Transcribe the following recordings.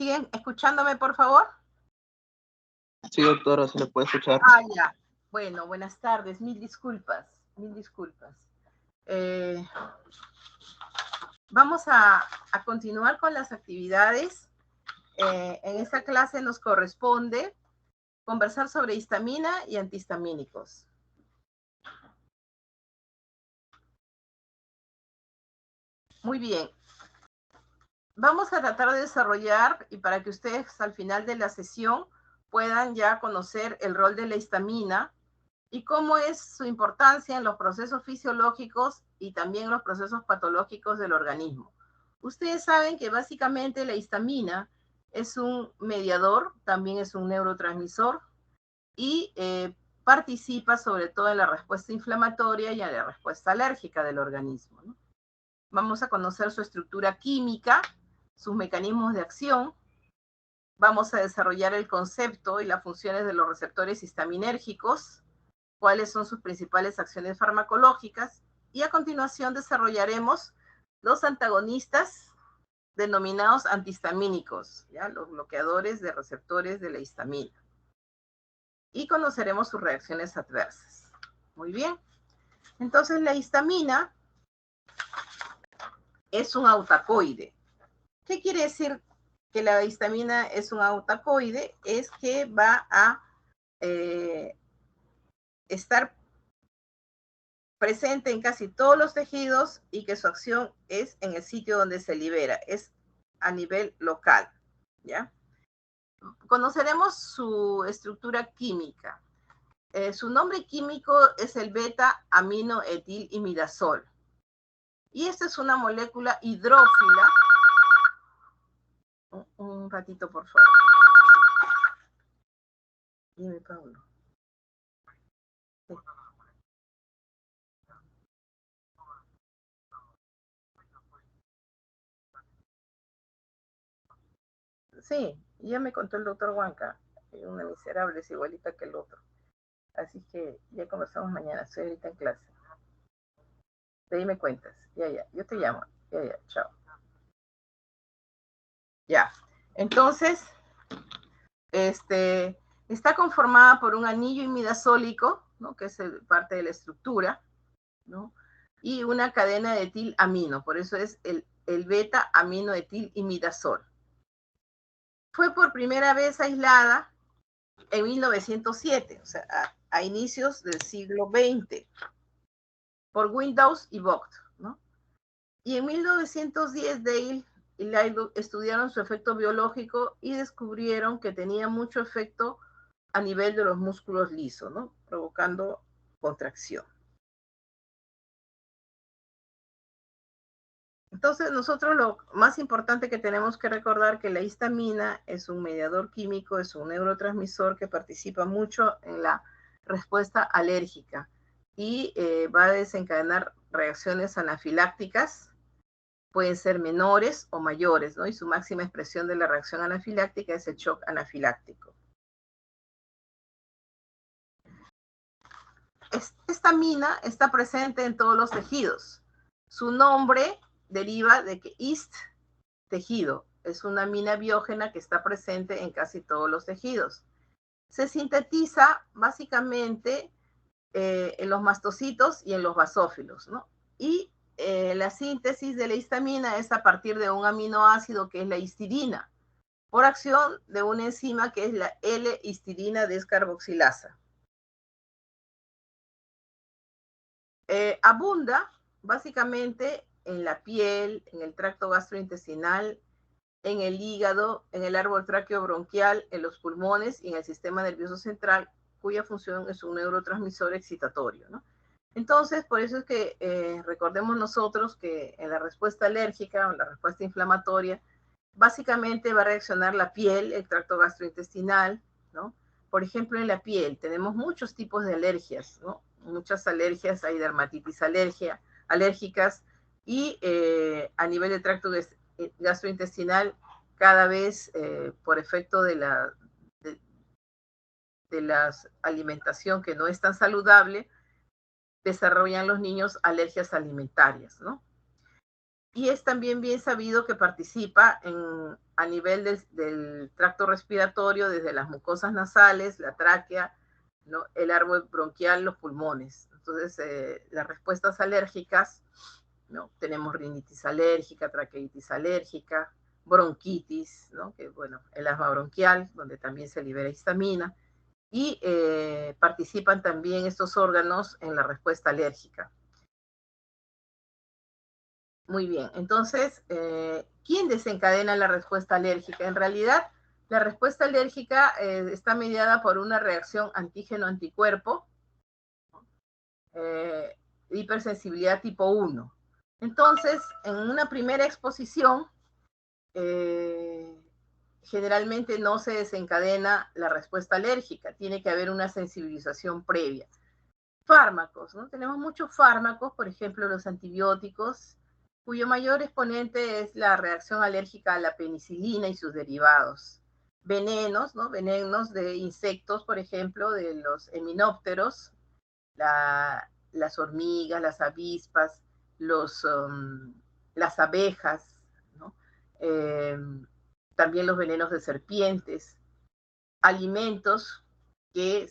¿Siguen escuchándome, por favor? Sí, doctora, se le puede escuchar. Ah, ya. Bueno, buenas tardes. Mil disculpas. Mil disculpas. Vamos a continuar con las actividades. En esta clase nos corresponde conversar sobre histamina y antihistamínicos. Muy bien. Vamos a tratar de desarrollar, y para que ustedes al final de la sesión puedan ya conocer el rol de la histamina y cómo es su importancia en los procesos fisiológicos y también los procesos patológicos del organismo. Ustedes saben que básicamente la histamina es un mediador, también es un neurotransmisor y participa sobre todo en la respuesta inflamatoria y en la respuesta alérgica del organismo, ¿no? Vamos a conocer su estructura química, sus mecanismos de acción. Vamos a desarrollar el concepto y las funciones de los receptores histaminérgicos, cuáles son sus principales acciones farmacológicas, y a continuación desarrollaremos los antagonistas denominados antihistamínicos, ¿ya? Los bloqueadores de receptores de la histamina. Y conoceremos sus reacciones adversas. Muy bien. Entonces, la histamina es un autacoide. ¿Qué quiere decir que la histamina es un autacoide? Es que va a estar presente en casi todos los tejidos y que su acción es en el sitio donde se libera, es a nivel local, ¿ya? Conoceremos su estructura química. Su nombre químico es el beta-aminoetilimidazol. Y esta es una molécula hidrófila. Un ratito, por favor. Dime, Pablo. Sí, ya me contó el doctor Huanca. Una miserable, es igualita que el otro. Así que ya conversamos mañana. Estoy ahorita en clase. De ahí me cuentas. Ya. Yo te llamo. Ya. Chao. Ya. Entonces, está conformada por un anillo imidazólico, ¿no? Que es parte de la estructura, ¿no? Y una cadena de etilamino. Por eso es el beta-aminoetilimidazol. Fue por primera vez aislada en 1907, o sea, a inicios del siglo XX, por Windows y Vogt, ¿no? Y en 1910 Dale y Liebig estudiaron su efecto biológico y descubrieron que tenía mucho efecto a nivel de los músculos lisos, ¿no? Provocando contracción. Entonces, nosotros lo más importante que tenemos que recordar que la histamina es un mediador químico, es un neurotransmisor que participa mucho en la respuesta alérgica y va a desencadenar reacciones anafilácticas, pueden ser menores o mayores, ¿no? Y su máxima expresión de la reacción anafiláctica es el shock anafiláctico. Esta histamina está presente en todos los tejidos. Su nombre deriva de que hist, tejido, es una amina biógena que está presente en casi todos los tejidos. Se sintetiza básicamente en los mastocitos y en los basófilos, ¿no? Y la síntesis de la histamina es a partir de un aminoácido que es la histidina, por acción de una enzima que es la L-histidina descarboxilasa. Abunda básicamente en la piel, en el tracto gastrointestinal, en el hígado, en el árbol tráqueo-bronquial, en los pulmones y en el sistema nervioso central, cuya función es un neurotransmisor excitatorio, ¿no? Entonces, por eso es que recordemos nosotros que en la respuesta alérgica o en la respuesta inflamatoria, básicamente va a reaccionar la piel, el tracto gastrointestinal, ¿no? Por ejemplo, en la piel tenemos muchos tipos de alergias, ¿no? Muchas alergias, hay dermatitis alérgicas y a nivel del tracto gastrointestinal, cada vez por efecto de la alimentación que no es tan saludable, desarrollan los niños alergias alimentarias, ¿no? y es también bien sabido que participa a nivel del tracto respiratorio, desde las mucosas nasales, la tráquea, ¿no?, el árbol bronquial, los pulmones. Entonces, las respuestas alérgicas, ¿no?, tenemos rinitis alérgica, traqueitis alérgica, bronquitis, ¿no?, que bueno, el asma bronquial, donde también se libera histamina, y participan también estos órganos en la respuesta alérgica. Muy bien, entonces, ¿quién desencadena la respuesta alérgica? En realidad, la respuesta alérgica está mediada por una reacción antígeno-anticuerpo, hipersensibilidad tipo 1. Entonces, en una primera exposición, generalmente no se desencadena la respuesta alérgica, tiene que haber una sensibilización previa. Fármacos, ¿no? Tenemos muchos fármacos, por ejemplo, los antibióticos, cuyo mayor exponente es la reacción alérgica a la penicilina y sus derivados. Venenos, ¿no? Venenos de insectos, por ejemplo, de los eminópteros, las hormigas, las avispas, las abejas, ¿no? También los venenos de serpientes, alimentos que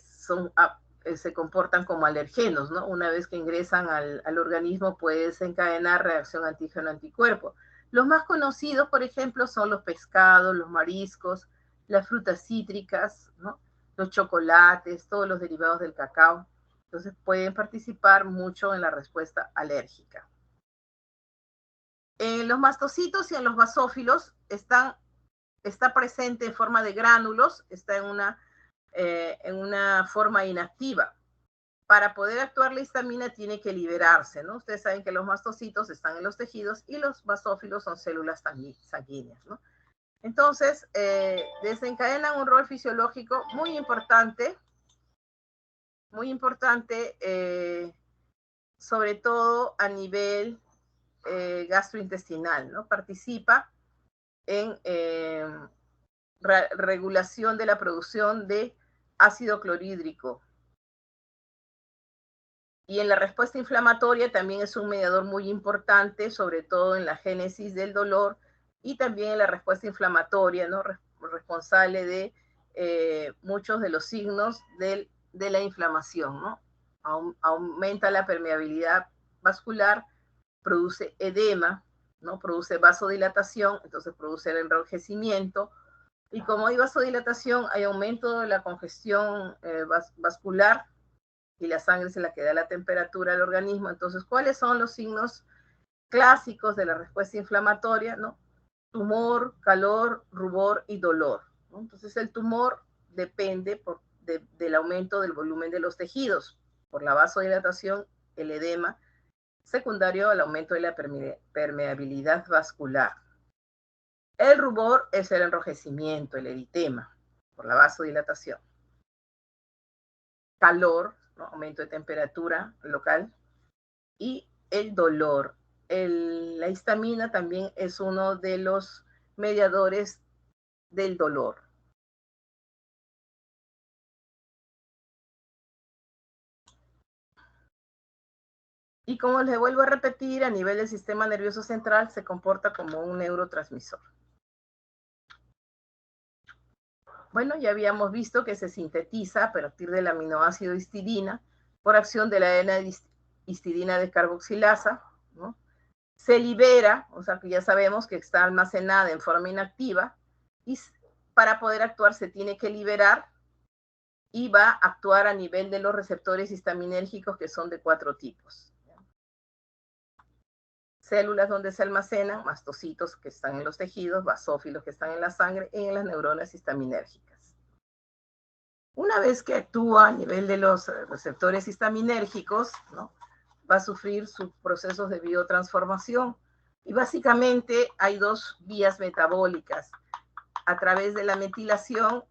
se comportan como alergenos, ¿no? Una vez que ingresan al organismo puede desencadenar reacción antígeno-anticuerpo. Los más conocidos, por ejemplo, son los pescados, los mariscos, las frutas cítricas, ¿no?, los chocolates, todos los derivados del cacao. Entonces pueden participar mucho en la respuesta alérgica. En los mastocitos y en los basófilos está presente en forma de gránulos, está en una forma inactiva. Para poder actuar la histamina tiene que liberarse, ¿no? Ustedes saben que los mastocitos están en los tejidos y los basófilos son células sanguíneas, ¿no? Entonces, desencadenan un rol fisiológico muy importante, sobre todo a nivel gastrointestinal, ¿no? Participa en regulación de la producción de ácido clorhídrico. Y en la respuesta inflamatoria también es un mediador muy importante, sobre todo en la génesis del dolor y también en la respuesta inflamatoria, ¿no?, responsable de muchos de los signos de la inflamación, ¿no? Aumenta la permeabilidad vascular, produce edema, ¿no?, produce vasodilatación, entonces produce el enrojecimiento. Y como hay vasodilatación, hay aumento de la congestión vascular, y la sangre es la que da la temperatura al organismo. Entonces, ¿cuáles son los signos clásicos de la respuesta inflamatoria, ¿no? Tumor, calor, rubor y dolor, ¿no? Entonces, el tumor depende del aumento del volumen de los tejidos, por la vasodilatación, el edema, secundario al aumento de la permeabilidad vascular. El rubor es el enrojecimiento, el eritema, por la vasodilatación. Calor, ¿no?, aumento de temperatura local, y el dolor. La histamina también es uno de los mediadores del dolor. Y como les vuelvo a repetir, a nivel del sistema nervioso central se comporta como un neurotransmisor. Bueno, ya habíamos visto que se sintetiza a partir del aminoácido histidina por acción de la N-histidina descarboxilasa, ¿no? Se libera, o sea que ya sabemos que está almacenada en forma inactiva, y para poder actuar se tiene que liberar, y va a actuar a nivel de los receptores histaminérgicos, que son de 4 tipos. Células donde se almacenan, mastocitos que están en los tejidos, basófilos que están en la sangre y en las neuronas histaminérgicas. Una vez que actúa a nivel de los receptores histaminérgicos, ¿no?, va a sufrir sus procesos de biotransformación. Y básicamente hay 2 vías metabólicas, a través de la metilación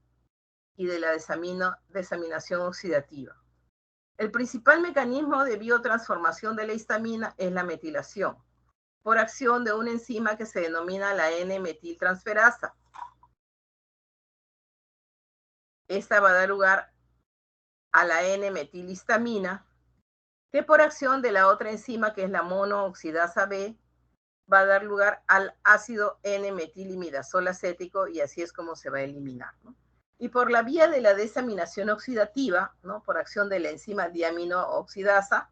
y de la desaminación oxidativa. El principal mecanismo de biotransformación de la histamina es la metilación, por acción de una enzima que se denomina la N-metiltransferasa. Esta va a dar lugar a la N-metilhistamina, que por acción de la otra enzima, que es la monooxidasa B, va a dar lugar al ácido N-metilimidazol acético y así es como se va a eliminar, ¿no? Y por la vía de la desaminación oxidativa, ¿no? Por acción de la enzima diaminooxidasa,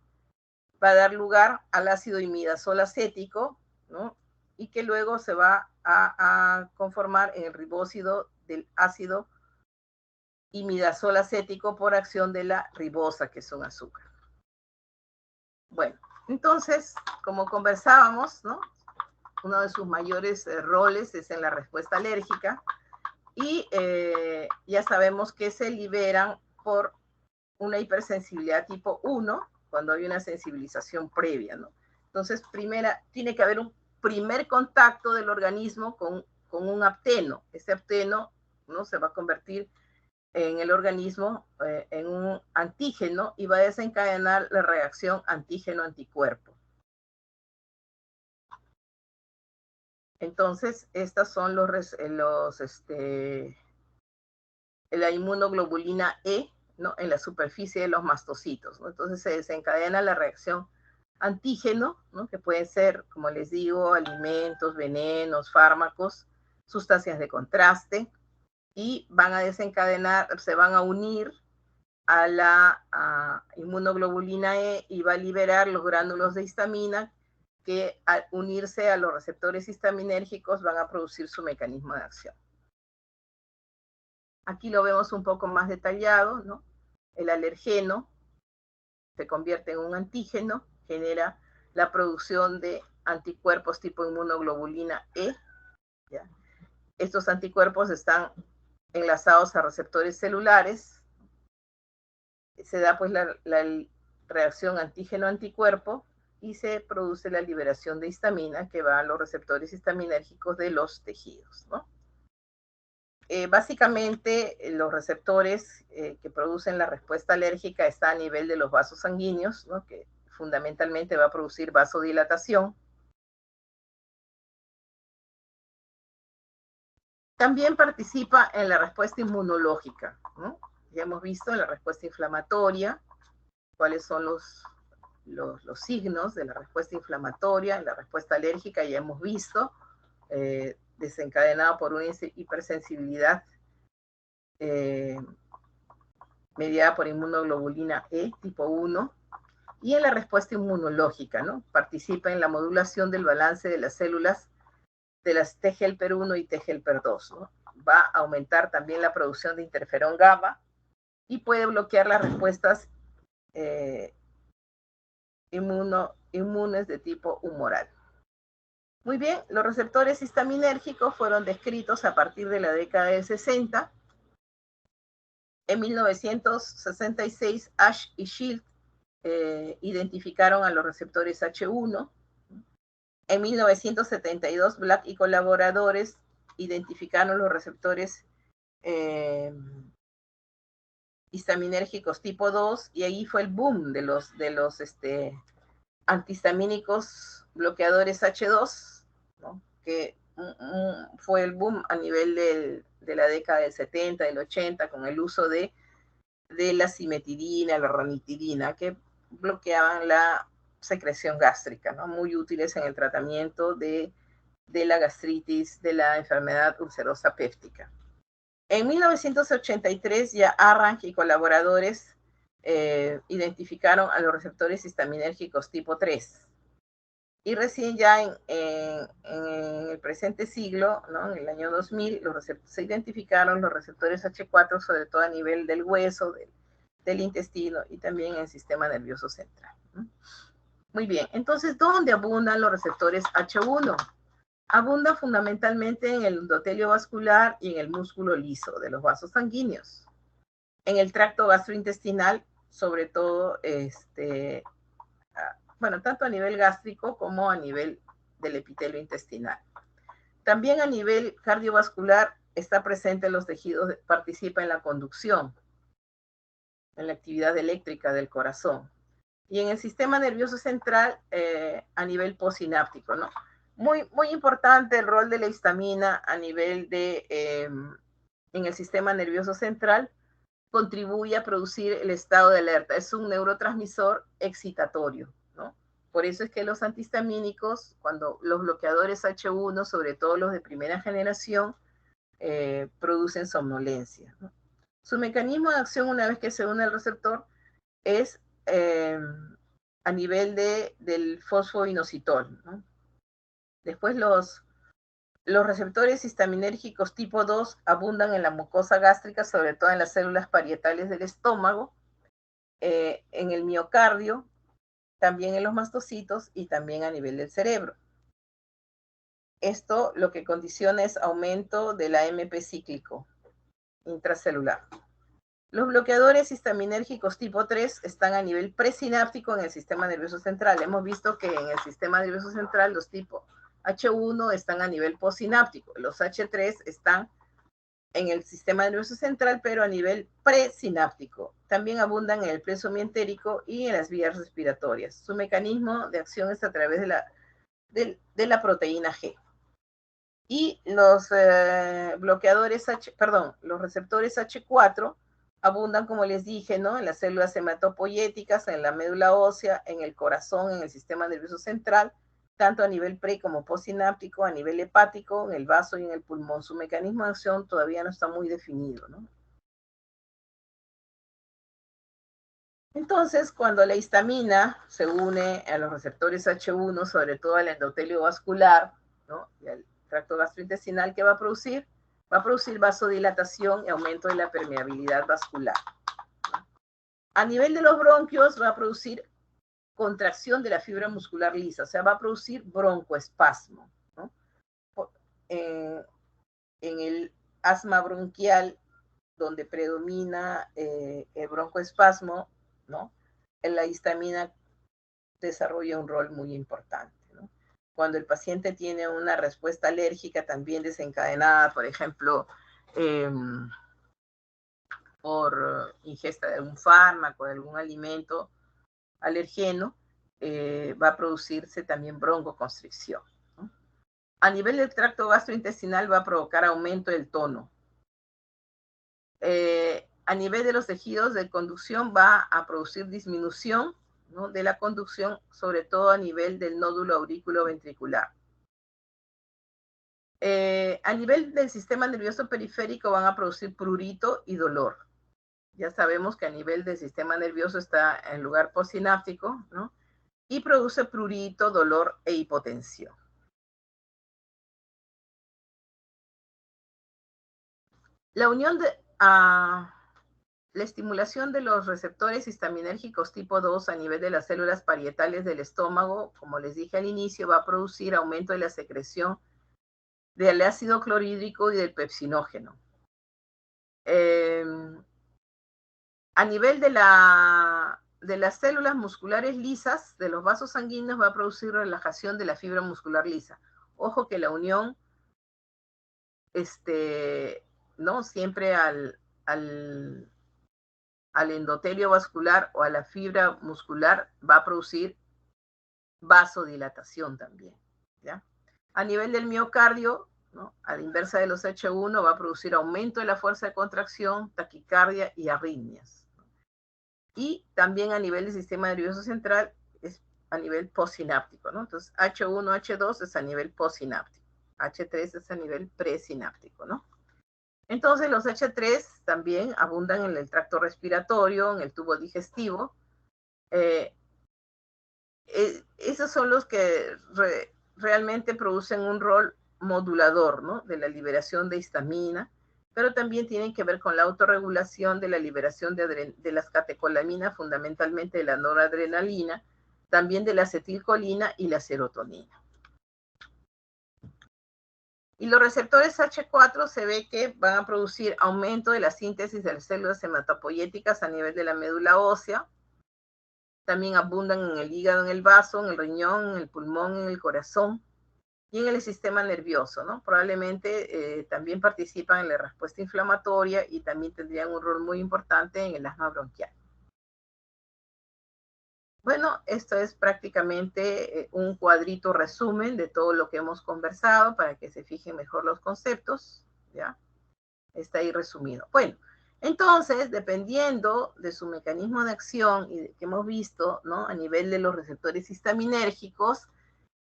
va a dar lugar al ácido imidazol acético, ¿no? Y que luego se va a conformar en el ribósido del ácido imidazol acético por acción de la ribosa, que es un azúcar. Bueno, entonces, como conversábamos, ¿no? Uno de sus mayores roles es en la respuesta alérgica y ya sabemos que se liberan por una hipersensibilidad tipo 1 cuando hay una sensibilización previa, ¿no? Entonces, tiene que haber un primer contacto del organismo con un apteno. Ese apteno, ¿no? Se va a convertir en el organismo en un antígeno y va a desencadenar la reacción antígeno-anticuerpo. Entonces, estas son la inmunoglobulina E, ¿no? En la superficie de los mastocitos, ¿no? Entonces se desencadena la reacción antígeno, ¿no? Que pueden ser, como les digo, alimentos, venenos, fármacos, sustancias de contraste, y van a desencadenar, se van a unir a la inmunoglobulina E y va a liberar los gránulos de histamina que al unirse a los receptores histaminérgicos van a producir su mecanismo de acción. Aquí lo vemos un poco más detallado, ¿no? El alergeno se convierte en un antígeno, genera la producción de anticuerpos tipo inmunoglobulina E, ¿ya? Estos anticuerpos están enlazados a receptores celulares, se da pues la reacción antígeno-anticuerpo y se produce la liberación de histamina que va a los receptores histaminérgicos de los tejidos, ¿no? Básicamente, los receptores que producen la respuesta alérgica están a nivel de los vasos sanguíneos, ¿no? Que fundamentalmente va a producir vasodilatación. También participa en la respuesta inmunológica, ¿no? Ya hemos visto en la respuesta inflamatoria cuáles son los signos de la respuesta inflamatoria. En la respuesta alérgica ya hemos visto, desencadenado por una hipersensibilidad mediada por inmunoglobulina E tipo 1, y en la respuesta inmunológica, ¿no? Participa en la modulación del balance de las células de las T-helper 1 y T-helper 2, ¿no? Va a aumentar también la producción de interferón gamma y puede bloquear las respuestas inmunes de tipo humoral. Muy bien, los receptores histaminérgicos fueron descritos a partir de la década de 60. En 1966, Ash y Shield identificaron a los receptores H1. En 1972, Black y colaboradores identificaron los receptores histaminérgicos tipo 2, y ahí fue el boom de los antihistamínicos bloqueadores H2, ¿no? Que fue el boom a nivel de la década del 70, del 80, con el uso de la cimetidina, la ranitidina, que bloqueaban la secreción gástrica, ¿no? Muy útiles en el tratamiento de la gastritis, de la enfermedad ulcerosa péptica. En 1983 ya Arrange y colaboradores identificaron a los receptores histaminérgicos tipo 3. Y recién ya en el presente siglo, ¿no? En el año 2000, se identificaron los receptores H4, sobre todo a nivel del hueso, del intestino y también en el sistema nervioso central, ¿no? Muy bien, entonces, ¿dónde abundan los receptores H1? Abundan fundamentalmente en el endotelio vascular y en el músculo liso de los vasos sanguíneos. En el tracto gastrointestinal, sobre todo, bueno, tanto a nivel gástrico como a nivel del epitelio intestinal. También a nivel cardiovascular está presente en los tejidos, participa en la conducción, en la actividad eléctrica del corazón. Y en el sistema nervioso central, a nivel postsináptico, ¿no? Muy, muy importante el rol de la histamina a nivel en el sistema nervioso central, contribuye a producir el estado de alerta. Es un neurotransmisor excitatorio, ¿no? Por eso es que los antihistamínicos, cuando los bloqueadores H1, sobre todo los de primera generación, producen somnolencia, ¿no? Su mecanismo de acción, una vez que se une al receptor, es a nivel del fosfoinositol, ¿no? Después los receptores histaminérgicos tipo 2 abundan en la mucosa gástrica, sobre todo en las células parietales del estómago, en el miocardio, también en los mastocitos y también a nivel del cerebro. Esto lo que condiciona es aumento del AMP cíclico intracelular. Los bloqueadores histaminérgicos tipo 3 están a nivel presináptico en el sistema nervioso central. Hemos visto que en el sistema nervioso central los tipos H1 están a nivel postsináptico, los H3 están en el sistema nervioso central, pero a nivel presináptico. También abundan en el plexo mientérico y en las vías respiratorias. Su mecanismo de acción es a través de la proteína G. Y los los receptores H4 abundan, como les dije, ¿no? En las células hematopoyéticas, en la médula ósea, en el corazón, en el sistema nervioso central, tanto a nivel pre como postsináptico, a nivel hepático, en el vaso y en el pulmón. Su mecanismo de acción todavía no está muy definido, ¿no? Entonces, cuando la histamina se une a los receptores H1, sobre todo al endotelio vascular, ¿no? Y al tracto gastrointestinal, ¿qué va a producir? Va a producir vasodilatación y aumento de la permeabilidad vascular. A nivel de los bronquios va a producir contracción de la fibra muscular lisa, o sea, va a producir broncoespasmo, ¿no? En el asma bronquial, donde predomina el broncoespasmo, ¿no? La histamina desarrolla un rol muy importante, ¿no? Cuando el paciente tiene una respuesta alérgica también desencadenada, por ejemplo, por ingesta de algún fármaco, de algún alimento alergeno, va a producirse también broncoconstricción, ¿no? A nivel del tracto gastrointestinal va a provocar aumento del tono. A nivel de los tejidos de conducción va a producir disminución, ¿no? De la conducción, sobre todo a nivel del nódulo auriculoventricular. A nivel del sistema nervioso periférico van a producir prurito y dolor. Ya sabemos que a nivel del sistema nervioso está en lugar postsináptico, ¿no? Y produce prurito, dolor e hipotensión. La unión de... la estimulación de los receptores histaminérgicos tipo 2 a nivel de las células parietales del estómago, como les dije al inicio, va a producir aumento de la secreción del ácido clorhídrico y del pepsinógeno. A nivel de las células musculares lisas de los vasos sanguíneos va a producir relajación de la fibra muscular lisa. Ojo que la unión, ¿no? Siempre al endotelio vascular o a la fibra muscular va a producir vasodilatación también, ¿ya? A nivel del miocardio, ¿no? A la inversa de los H1 va a producir aumento de la fuerza de contracción, taquicardia y arritmias. Y también a nivel del sistema nervioso central es a nivel postsináptico, ¿no? Entonces H1, H2 es a nivel postsináptico, H3 es a nivel presináptico, ¿no? Entonces los H3 también abundan en el tracto respiratorio, en el tubo digestivo. Esos son los que realmente producen un rol modulador, ¿no? De la liberación de histamina, pero también tienen que ver con la autorregulación de la liberación de las catecolaminas, fundamentalmente de la noradrenalina, también de la acetilcolina y la serotonina. Y los receptores H4 se ve que van a producir aumento de la síntesis de las células hematopoyéticas a nivel de la médula ósea. También abundan en el hígado, en el vaso, en el riñón, en el pulmón, en el corazón y en el sistema nervioso, ¿no? Probablemente también participan en la respuesta inflamatoria y también tendrían un rol muy importante en el asma bronquial. Bueno, esto es prácticamente un cuadrito resumen de todo lo que hemos conversado para que se fijen mejor los conceptos, ¿ya? Está ahí resumido. Bueno, Entonces, dependiendo de su mecanismo de acción y de que hemos visto, ¿no? A nivel de los receptores histaminérgicos,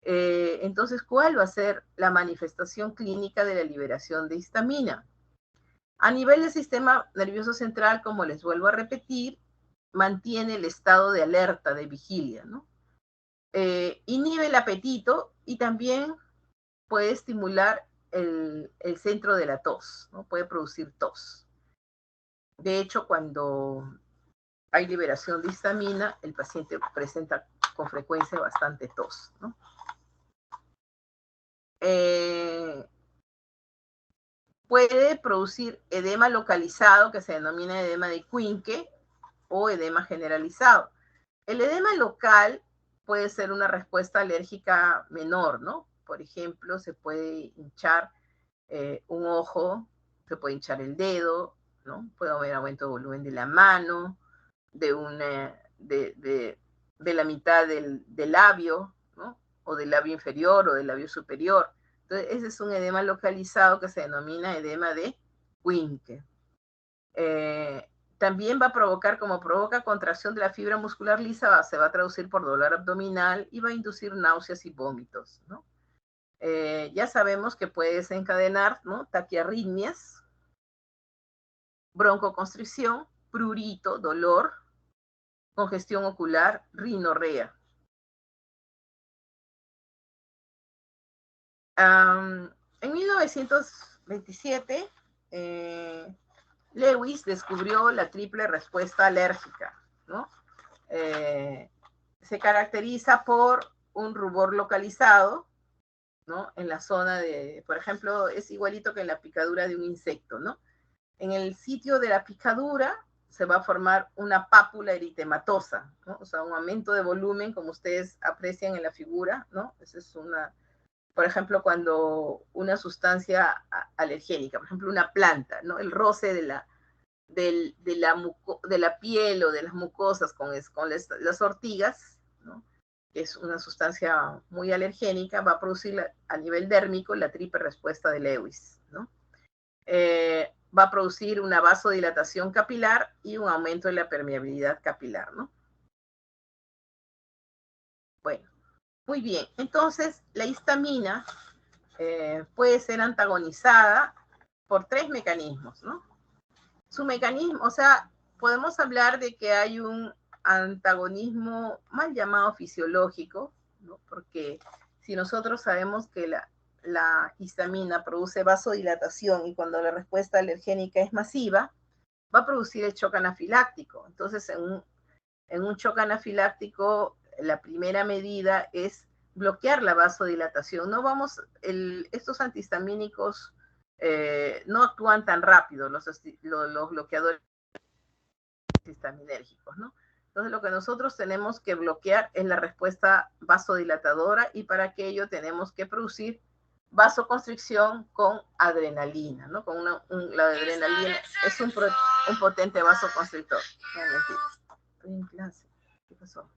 entonces, ¿cuál va a ser la manifestación clínica de la liberación de histamina? A nivel del sistema nervioso central, como les vuelvo a repetir, mantiene el estado de alerta, de vigilia, ¿no? Inhibe el apetito y también puede estimular el centro de la tos, ¿no? Puede producir tos. De hecho, cuando hay liberación de histamina, el paciente presenta con frecuencia bastante tos, ¿no? Puede producir edema localizado, que se denomina edema de Quincke, o edema generalizado. El edema local puede ser una respuesta alérgica menor, ¿no? Por ejemplo, se puede hinchar un ojo, se puede hinchar el dedo, ¿no? Puede haber aumento de volumen de la mano, de la mitad del labio, ¿no? O del labio inferior o del labio superior. Entonces, ese es un edema localizado que se denomina edema de Quincke. También va a provocar, como provoca contracción de la fibra muscular lisa, se va a traducir por dolor abdominal y va a inducir náuseas y vómitos, ¿no? Ya sabemos que puede desencadenar, ¿no? Taquiarritmias, broncoconstricción, prurito, dolor, congestión ocular, rinorrea. En 1927, Lewis descubrió la triple respuesta alérgica, ¿no? Se caracteriza por un rubor localizado, ¿no? En la zona de, por ejemplo, es igualito que en la picadura de un insecto, ¿no? En el sitio de la picadura se va a formar una pápula eritematosa, ¿no? O sea, un aumento de volumen, como ustedes aprecian en la figura, ¿no? Esa es una, por ejemplo, cuando una sustancia alergénica, por ejemplo, una planta, ¿no? El roce de la piel o de las mucosas con las ortigas, ¿no? Que es una sustancia muy alergénica, va a producir a nivel dérmico la triple respuesta de Lewis, ¿no? Va a producir una vasodilatación capilar y un aumento de la permeabilidad capilar, ¿no? Bueno, muy bien. Entonces, la histamina puede ser antagonizada por 3 mecanismos, ¿no? Su mecanismo, o sea, podemos hablar de que hay un antagonismo mal llamado fisiológico, ¿no? Porque si nosotros sabemos que la histamina produce vasodilatación y cuando la respuesta alergénica es masiva, va a producir el shock anafiláctico. Entonces, en un shock anafiláctico, la primera medida es bloquear la vasodilatación. No vamos, estos antihistamínicos no actúan tan rápido, los bloqueadores histaminérgicos, ¿no? Entonces, lo que nosotros tenemos que bloquear es la respuesta vasodilatadora y para aquello tenemos que producir vasoconstricción con adrenalina, ¿no? Con la adrenalina es un potente vasoconstrictor. Estoy en clase. ¿Qué pasó?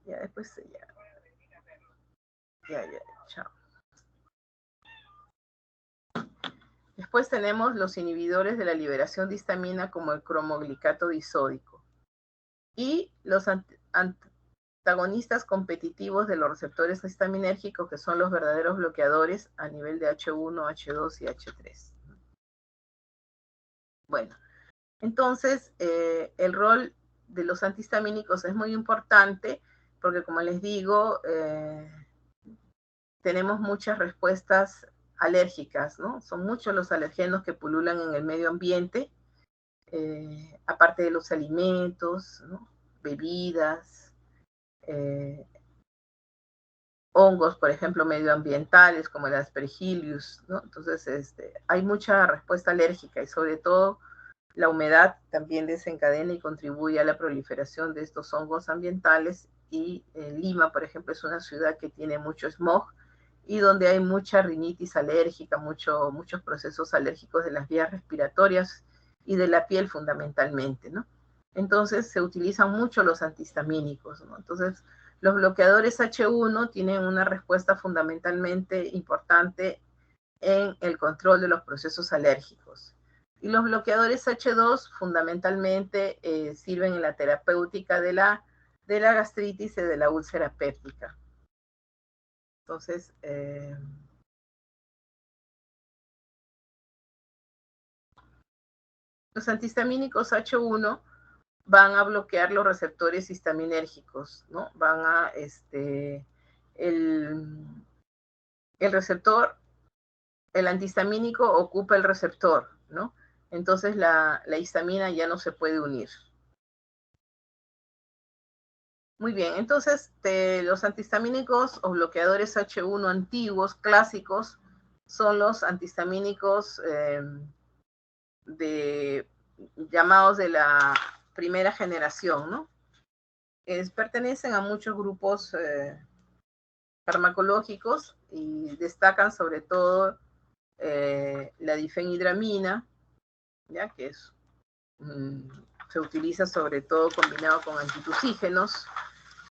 Ya, después ya, chao. Después tenemos los inhibidores de la liberación de histamina como el cromoglicato disódico y los antagonistas competitivos de los receptores histaminérgicos que son los verdaderos bloqueadores a nivel de H1, H2 y H3. Bueno, entonces el rol de los antihistamínicos es muy importante porque, como les digo, tenemos muchas respuestas alérgicas, ¿no? Son muchos los alergenos que pululan en el medio ambiente, aparte de los alimentos, ¿no? Bebidas, hongos, por ejemplo, medioambientales como el Aspergillus, ¿no? Entonces, hay mucha respuesta alérgica y sobre todo la humedad también desencadena y contribuye a la proliferación de estos hongos ambientales y Lima, por ejemplo, es una ciudad que tiene mucho smog y donde hay mucha rinitis alérgica, muchos procesos alérgicos de las vías respiratorias y de la piel fundamentalmente, ¿no? Entonces se utilizan mucho los antihistamínicos, ¿no? Entonces los bloqueadores H1 tienen una respuesta fundamentalmente importante en el control de los procesos alérgicos. Y los bloqueadores H2 fundamentalmente sirven en la terapéutica de la gastritis y de la úlcera péptica. Entonces, los antihistamínicos H1 van a bloquear los receptores histaminérgicos, ¿no? Van a, el receptor, el antihistamínico ocupa el receptor, ¿no? Entonces la histamina ya no se puede unir. Muy bien, entonces los antihistamínicos o bloqueadores H1 antiguos, clásicos, son los antihistamínicos llamados de la primera generación, ¿no? Pertenecen a muchos grupos farmacológicos y destacan sobre todo la difenhidramina, ¿ya? Que es, se utiliza sobre todo combinado con antitusígenos,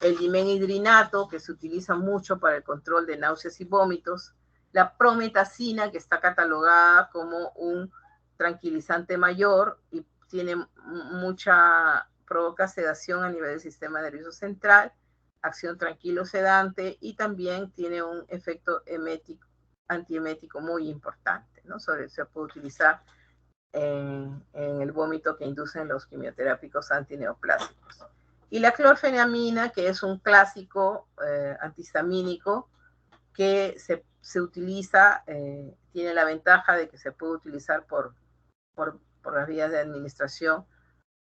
el dimenhidrinato, que se utiliza mucho para el control de náuseas y vómitos, la prometacina, que está catalogada como un tranquilizante mayor y provoca sedación a nivel del sistema nervioso central, acción tranquilo sedante y también tiene un efecto antiemético muy importante, ¿no? Se puede utilizar en el vómito que inducen los quimioterápicos antineoplásicos. Y la clorfenamina, que es un clásico antihistamínico que se utiliza, tiene la ventaja de que se puede utilizar por las vías de administración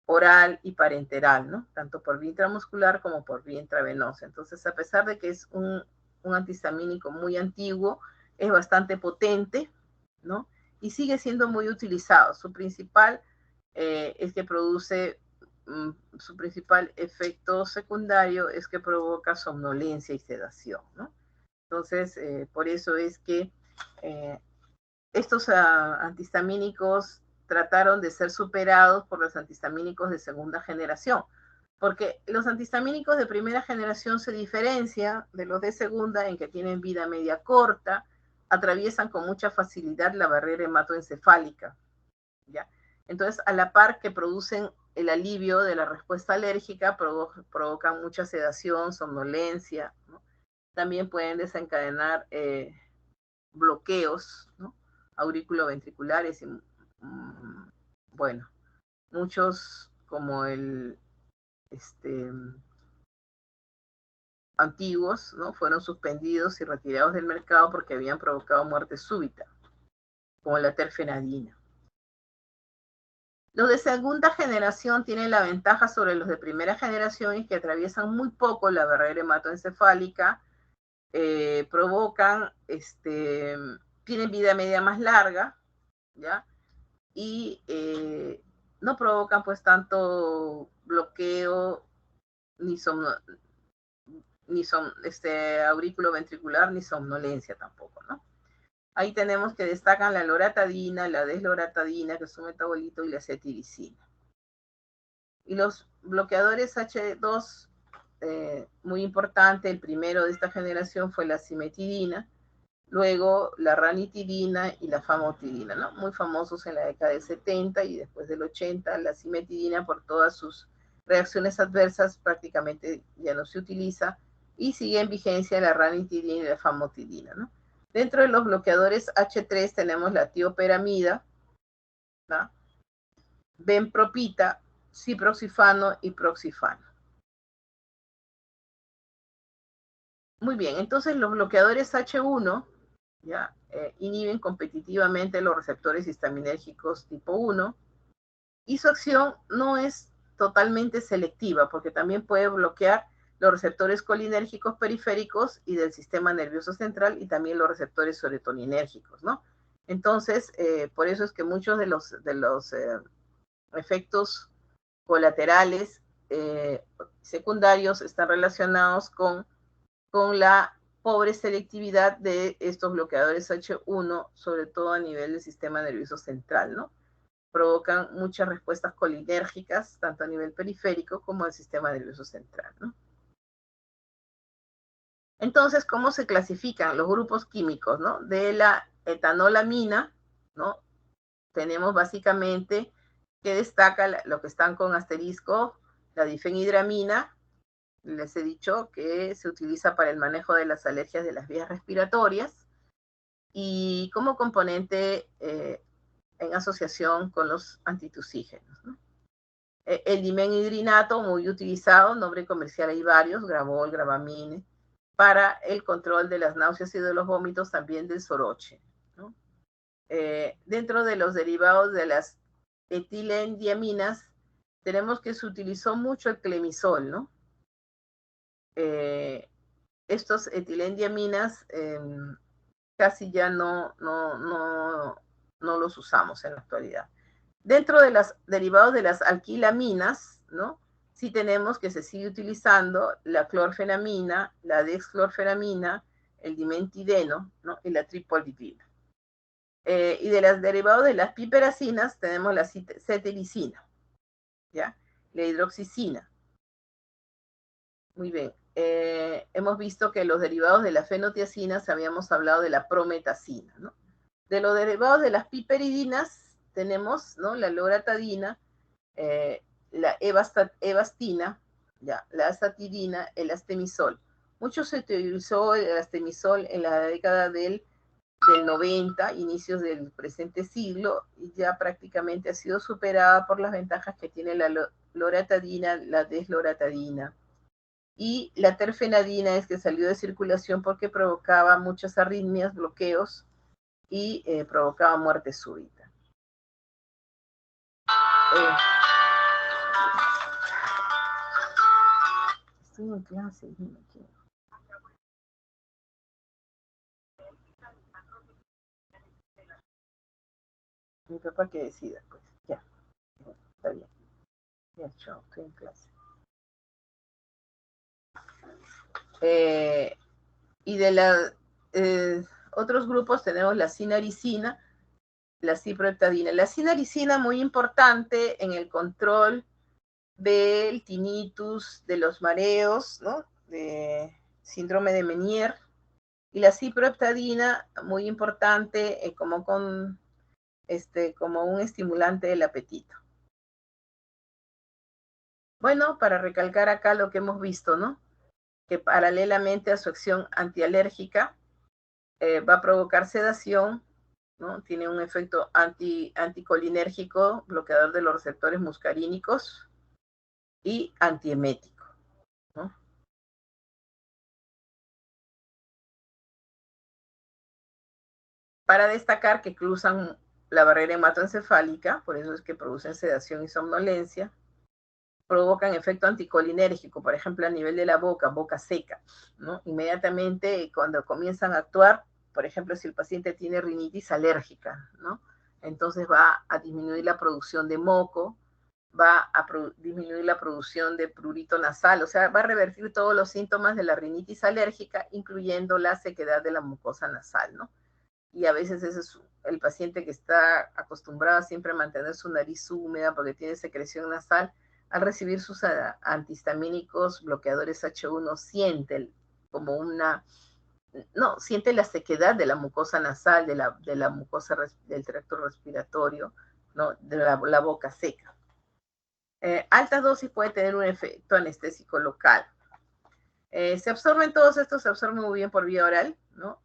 oral y parenteral, ¿no? Tanto por vía intramuscular como por vía intravenosa. Entonces, a pesar de que es un antihistamínico muy antiguo, es bastante potente, ¿no? Y sigue siendo muy utilizado. Su principal es que produce, su principal efecto secundario es que provoca somnolencia y sedación, ¿no? Entonces, por eso es que estos antihistamínicos trataron de ser superados por los antihistamínicos de segunda generación, porque los antihistamínicos de primera generación se diferencian de los de segunda en que tienen vida media corta, atraviesan con mucha facilidad la barrera hematoencefálica, ¿ya? Entonces, a la par que producen el alivio de la respuesta alérgica, provocan mucha sedación, somnolencia, ¿no? También pueden desencadenar bloqueos, ¿no? Auriculoventriculares y, bueno, muchos como antiguos, ¿no? Fueron suspendidos y retirados del mercado porque habían provocado muerte súbita, como la terfenadina. Los de segunda generación tienen la ventaja sobre los de primera generación y que atraviesan muy poco la barrera hematoencefálica, provocan, tienen vida media más larga, ¿ya? Y no provocan pues tanto bloqueo ni auriculoventricular ni somnolencia tampoco, ¿no? Ahí tenemos que destacan la loratadina, la desloratadina, que es un metabolito, y la cetiricina. Y los bloqueadores H2, muy importante, el primero de esta generación fue la cimetidina, luego la ranitidina y la famotidina, ¿no? Muy famosos en la década del 70 y después del 80, la cimetidina por todas sus reacciones adversas prácticamente ya no se utiliza y sigue en vigencia la ranitidina y la famotidina, ¿no? Dentro de los bloqueadores H3 tenemos la tioperamida, ¿no? Benpropita, ciproxifano y proxifano. Muy bien, entonces los bloqueadores H1 ¿ya? Inhiben competitivamente los receptores histaminérgicos tipo 1 y su acción no es totalmente selectiva porque también puede bloquear los receptores colinérgicos periféricos y del sistema nervioso central y también los receptores serotoninérgicos, ¿no? Entonces, por eso es que muchos de los efectos colaterales secundarios están relacionados con la pobre selectividad de estos bloqueadores H1, sobre todo a nivel del sistema nervioso central, ¿no? Provocan muchas respuestas colinérgicas, tanto a nivel periférico como del sistema nervioso central, ¿no? Entonces, ¿cómo se clasifican los grupos químicos, ¿no? De la etanolamina, ¿no? Tenemos básicamente que destaca lo que están con asterisco, la difenhidramina. Les he dicho que se utiliza para el manejo de las alergias de las vías respiratorias y como componente en asociación con los antitusígenos, ¿no? El dimenhidrinato, muy utilizado, nombre comercial hay varios, Gravol, Gravamine, para el control de las náuseas y de los vómitos, también del soroche, ¿no? Dentro de los derivados de las etilendiaminas, tenemos que se utilizó mucho el clemisol, ¿no? Estos etilendiaminas casi ya no los usamos en la actualidad. Dentro de los derivados de las alquilaminas, ¿no? Sí tenemos que se sigue utilizando la clorfenamina, la dexclorfenamina, el dimentideno, ¿no? Y la tripolidina. Y de los derivados de las piperacinas tenemos la cetericina, ¿ya? La hidroxicina. Muy bien. Hemos visto que los derivados de las fenotiacinas habíamos hablado de la prometacina, ¿no? De los derivados de las piperidinas tenemos, ¿no? La loratadina, la evastina, ya, la astatidina, el astemisol. Mucho se utilizó el astemisol en la década del 90, inicios del presente siglo, y ya prácticamente ha sido superada por las ventajas que tiene la loratadina, la desloratadina. Y la terfenadina es que salió de circulación porque provocaba muchas arritmias, bloqueos y provocaba muerte súbita. Estoy en clase, dime quién. Mi papá que decida, pues. Ya, está bien. Ya, chao, estoy en clase. Y de los otros grupos tenemos la cinaricina, la ciproheptadina. La cinaricina muy importante en el control del tinnitus, de los mareos, ¿no? De síndrome de Meniere. Y la ciproheptadina muy importante como un estimulante del apetito. Bueno, para recalcar acá lo que hemos visto, ¿no? Que paralelamente a su acción antialérgica va a provocar sedación, ¿no? Tiene un efecto anticolinérgico, bloqueador de los receptores muscarínicos y antiemético, ¿no? Para destacar que cruzan la barrera hematoencefálica, por eso es que producen sedación y somnolencia, provocan efecto anticolinérgico, por ejemplo, a nivel de la boca seca, ¿no? Inmediatamente cuando comienzan a actuar, por ejemplo, si el paciente tiene rinitis alérgica, ¿no? Entonces va a disminuir la producción de moco, va a disminuir la producción de prurito nasal, o sea, va a revertir todos los síntomas de la rinitis alérgica, incluyendo la sequedad de la mucosa nasal, ¿no? Y a veces ese es el paciente que está acostumbrado siempre a mantener su nariz húmeda porque tiene secreción nasal, al recibir sus antihistamínicos bloqueadores H1 siente como siente la sequedad de la mucosa nasal, de la mucosa del tracto respiratorio, ¿no? De la boca seca. Altas dosis puede tener un efecto anestésico local. Se absorben todos estos, se absorben muy bien por vía oral, ¿no?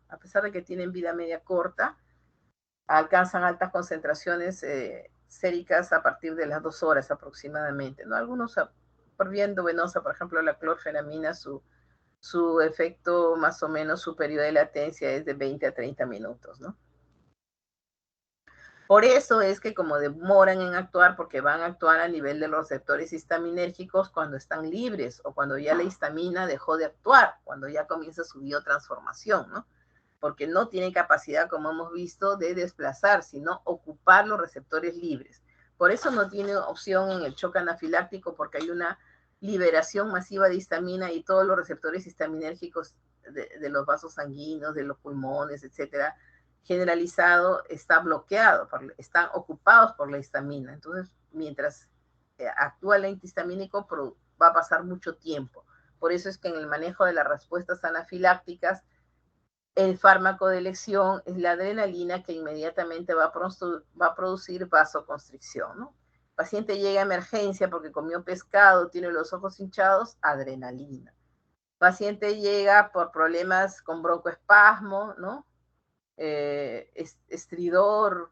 A pesar de que tienen vida media corta, alcanzan altas concentraciones séricas a partir de las 2 horas aproximadamente, ¿no? Algunos por vía endovenosa, por ejemplo, la clorfenamina, su efecto más o menos superior de latencia es de 20 a 30 minutos, ¿no? Por eso es que como demoran en actuar, porque van a actuar a nivel de los receptores histaminérgicos cuando están libres o cuando ya la histamina dejó de actuar, cuando ya comienza su biotransformación, ¿no? Porque no tiene capacidad, como hemos visto, de desplazar, sino ocupar los receptores libres. Por eso no tiene opción en el shock anafiláctico, porque hay una liberación masiva de histamina y todos los receptores histaminérgicos de los vasos sanguíneos, de los pulmones, etcétera, generalizado, está bloqueado, están ocupados por la histamina. Entonces, mientras actúa el antihistamínico, va a pasar mucho tiempo. Por eso es que en el manejo de las respuestas anafilácticas El fármaco de elección es la adrenalina, que inmediatamente va a producir vasoconstricción, ¿no? El paciente llega a emergencia porque comió pescado, tiene los ojos hinchados, adrenalina. El paciente llega por problemas con broncoespasmo, ¿no? Estridor,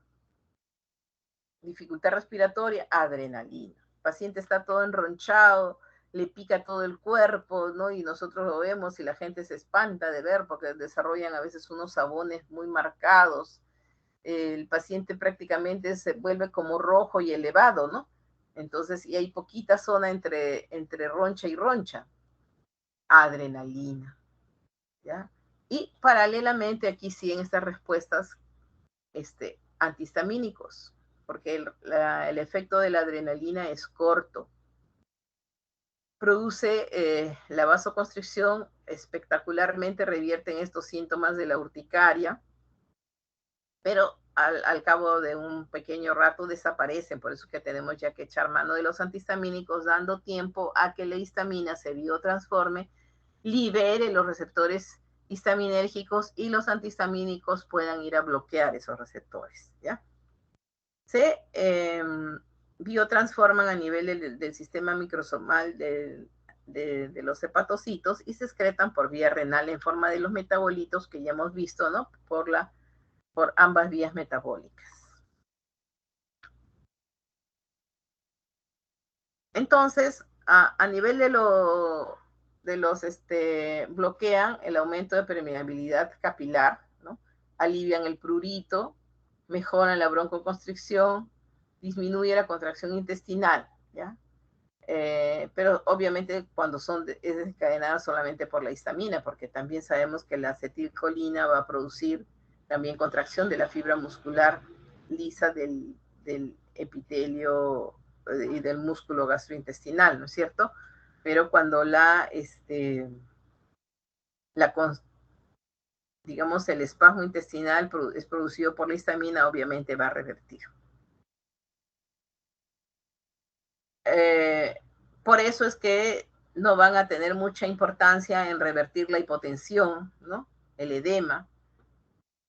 dificultad respiratoria, adrenalina. El paciente está todo enronchado, le pica todo el cuerpo, ¿no? Y nosotros lo vemos y la gente se espanta de ver porque desarrollan a veces unos sabones muy marcados. El paciente prácticamente se vuelve como rojo y elevado, ¿no? Entonces, y hay poquita zona entre roncha y roncha. Adrenalina, ¿ya? Y paralelamente aquí siguen estas respuestas antihistamínicos, porque el efecto de la adrenalina es corto. Produce la vasoconstricción, espectacularmente revierte en estos síntomas de la urticaria, pero al cabo de un pequeño rato desaparecen, por eso que tenemos ya que echar mano de los antihistamínicos, dando tiempo a que la histamina se biotransforme, libere los receptores histaminérgicos y los antihistamínicos puedan ir a bloquear esos receptores, ¿ya? Se biotransforman a nivel del sistema microsomal de los hepatocitos y se excretan por vía renal en forma de los metabolitos que ya hemos visto, ¿no? Por ambas vías metabólicas. Entonces, a nivel de los bloquean el aumento de permeabilidad capilar, ¿no? Alivian el prurito, mejoran la broncoconstricción, disminuye la contracción intestinal, ¿ya? Pero obviamente cuando es desencadenada solamente por la histamina, porque también sabemos que la acetilcolina va a producir también contracción de la fibra muscular lisa del epitelio y del músculo gastrointestinal, ¿no es cierto? Pero cuando digamos, el espasmo intestinal es producido por la histamina, obviamente va a revertir. Por eso es que no van a tener mucha importancia en revertir la hipotensión, ¿no? El edema,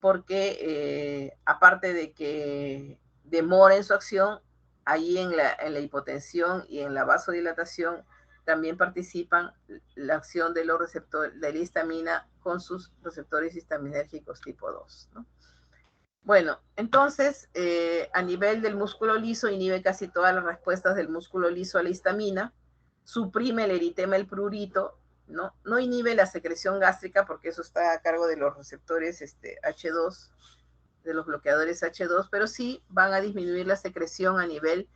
porque aparte de que demora en su acción, ahí en la hipotensión y en la vasodilatación también participan la acción de los receptores de la histamina con sus receptores histaminérgicos tipo 2, ¿no? Bueno, entonces, a nivel del músculo liso, inhibe casi todas las respuestas del músculo liso a la histamina, suprime el eritema, el prurito, ¿no? No inhibe la secreción gástrica porque eso está a cargo de los receptores H2, de los bloqueadores H2, pero sí van a disminuir la secreción a nivel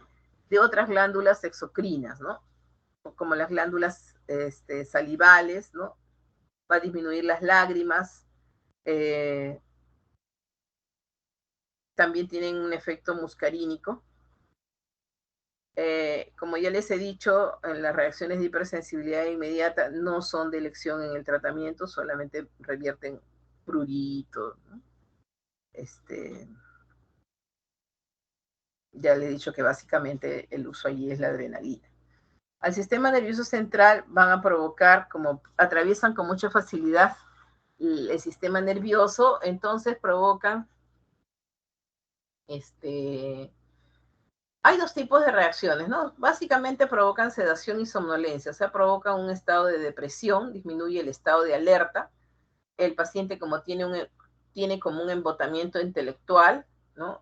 de otras glándulas exocrinas, ¿no? Como las glándulas salivales, ¿no? Va a disminuir las lágrimas, también tienen un efecto muscarínico. Como ya les he dicho, las reacciones de hipersensibilidad inmediata no son de elección en el tratamiento, solamente revierten prurito, ¿no? Ya les he dicho que básicamente el uso allí es la adrenalina. Al sistema nervioso central van a provocar, como atraviesan con mucha facilidad el sistema nervioso, entonces provocan hay dos tipos de reacciones, ¿no? Básicamente provocan sedación y somnolencia, o sea, provocan un estado de depresión, disminuye el estado de alerta. El paciente como tiene como un embotamiento intelectual, ¿no?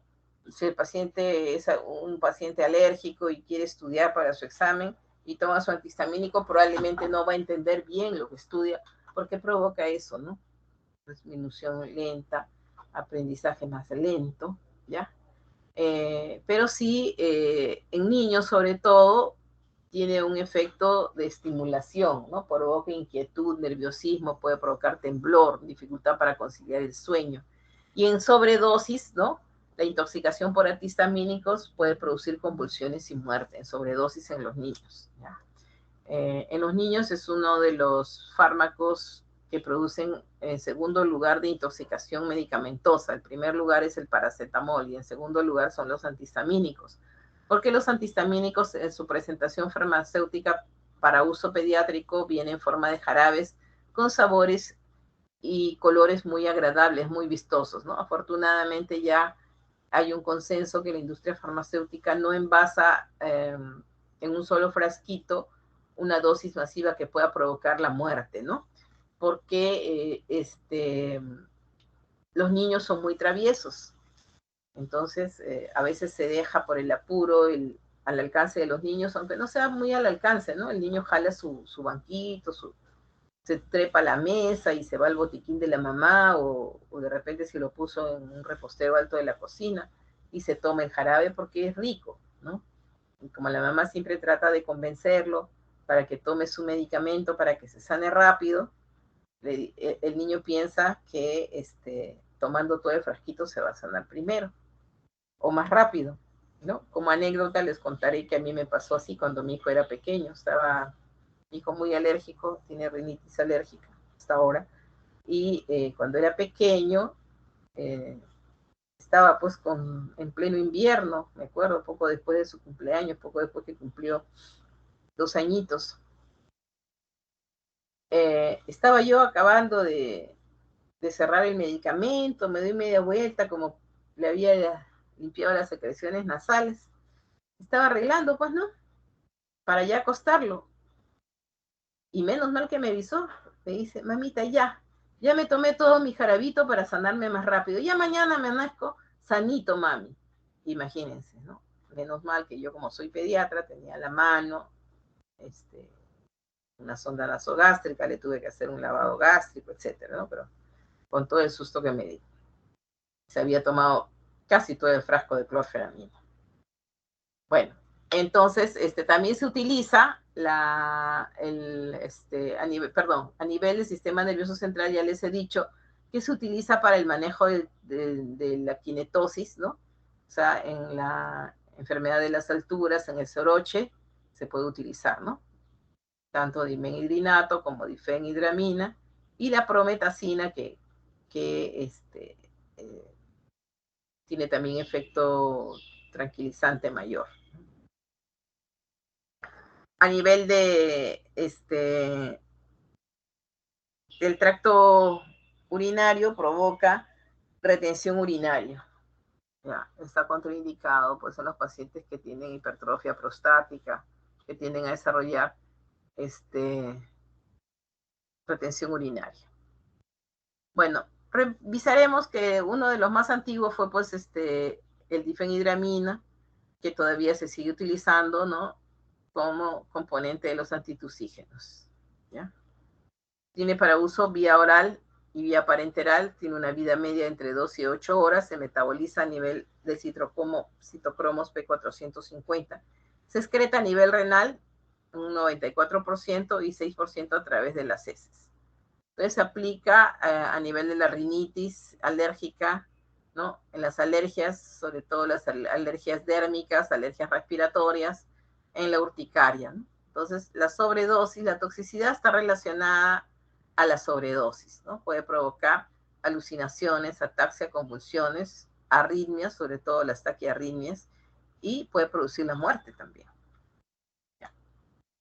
Si el paciente es un paciente alérgico y quiere estudiar para su examen y toma su antihistamínico, probablemente no va a entender bien lo que estudia, porque provoca eso, ¿no? Disminución lenta, aprendizaje más lento, ¿ya? Pero sí, en niños sobre todo, tiene un efecto de estimulación, ¿no? Provoca inquietud, nerviosismo, puede provocar temblor, dificultad para conciliar el sueño. Y en sobredosis, ¿no? La intoxicación por antihistamínicos puede producir convulsiones y muerte, en sobredosis en los niños, ¿ya? En los niños es uno de los fármacos que producen en segundo lugar de intoxicación medicamentosa. El primer lugar es el paracetamol y en segundo lugar son los antihistamínicos, porque los antihistamínicos en su presentación farmacéutica para uso pediátrico vienen en forma de jarabes con sabores y colores muy agradables, muy vistosos, ¿no? Afortunadamente ya hay un consenso que la industria farmacéutica no envasa en un solo frasquito una dosis masiva que pueda provocar la muerte, ¿no? Porque los niños son muy traviesos. Entonces, a veces se deja por el apuro al alcance de los niños, aunque no sea muy al alcance, ¿no? El niño jala su banquito, se trepa a la mesa y se va al botiquín de la mamá, o de repente se lo puso en un repostero alto de la cocina y se toma el jarabe porque es rico, ¿no? Y como la mamá siempre trata de convencerlo para que tome su medicamento para que se sane rápido, el niño piensa que tomando todo el frasquito se va a sanar primero o más rápido, ¿no? Como anécdota les contaré que a mí me pasó así cuando mi hijo era pequeño. Estaba mi hijo muy alérgico, tiene rinitis alérgica hasta ahora, y cuando era pequeño estaba pues en pleno invierno, me acuerdo, poco después de su cumpleaños, poco después que cumplió 2 añitos. Estaba yo acabando de cerrar el medicamento, me doy media vuelta, como le había limpiado las secreciones nasales. Estaba arreglando, pues, ¿no? Para ya acostarlo. Y menos mal que me avisó. Me dice, mamita, ya me tomé todo mi jarabito para sanarme más rápido. Ya mañana me nazco sanito, mami. Imagínense, ¿no? Menos mal que yo, como soy pediatra, tenía a la mano una sonda nasogástrica, le tuve que hacer un lavado gástrico, etcétera, ¿no? Pero con todo el susto que me di. Se había tomado casi todo el frasco de clorfenamina. Bueno, entonces también se utiliza a nivel del sistema nervioso central, ya les he dicho que se utiliza para el manejo de la kinetosis, ¿no? O sea, en la enfermedad de las alturas, en el soroche, se puede utilizar, ¿no? Tanto dimenhidrinato como difenhidramina, y la prometacina que tiene también efecto tranquilizante mayor. A nivel del tracto urinario, provoca retención urinaria. Ya, está contraindicado pues en los pacientes que tienen hipertrofia prostática, que tienden a desarrollar retención urinaria. Bueno, revisaremos que uno de los más antiguos fue pues el difenhidramina, que todavía se sigue utilizando, ¿no? Como componente de los antitusígenos, ¿ya? Tiene para uso vía oral y vía parenteral, tiene una vida media entre 2 y 8 horas, se metaboliza a nivel de citocromos P450, se excreta a nivel renal un 94% y 6% a través de las heces. Entonces se aplica a nivel de la rinitis alérgica, ¿no? En las alergias, sobre todo las alergias dérmicas, alergias respiratorias, en la urticaria, ¿no? Entonces, la sobredosis, la toxicidad está relacionada a la sobredosis, ¿no? Puede provocar alucinaciones, ataxia, convulsiones, arritmias, sobre todo las taquiarritmias, y puede producir la muerte también.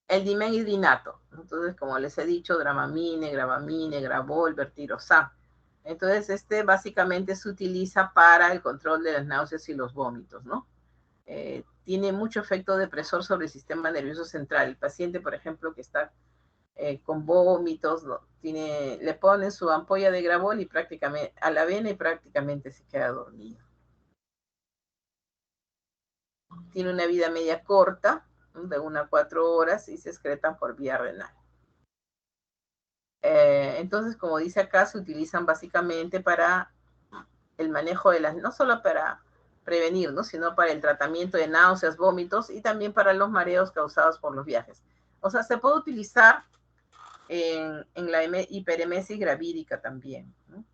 El dimenhidrinato, entonces, como les he dicho, Dramamine, Gravamine, Gravol, Vertirosam. Entonces, básicamente se utiliza para el control de las náuseas y los vómitos, ¿no? Tiene mucho efecto depresor sobre el sistema nervioso central. El paciente, por ejemplo, que está con vómitos, ¿no? Le ponen su ampolla de Gravol y prácticamente a la vena y prácticamente se queda dormido. Tiene una vida media corta, de 1 a 4 horas, y se excretan por vía renal. Entonces, como dice acá, se utilizan básicamente para el manejo de no solo para prevenir, ¿no? Sino para el tratamiento de náuseas, vómitos y también para los mareos causados por los viajes. O sea, se puede utilizar en la hiperemesis gravídica también, ¿no?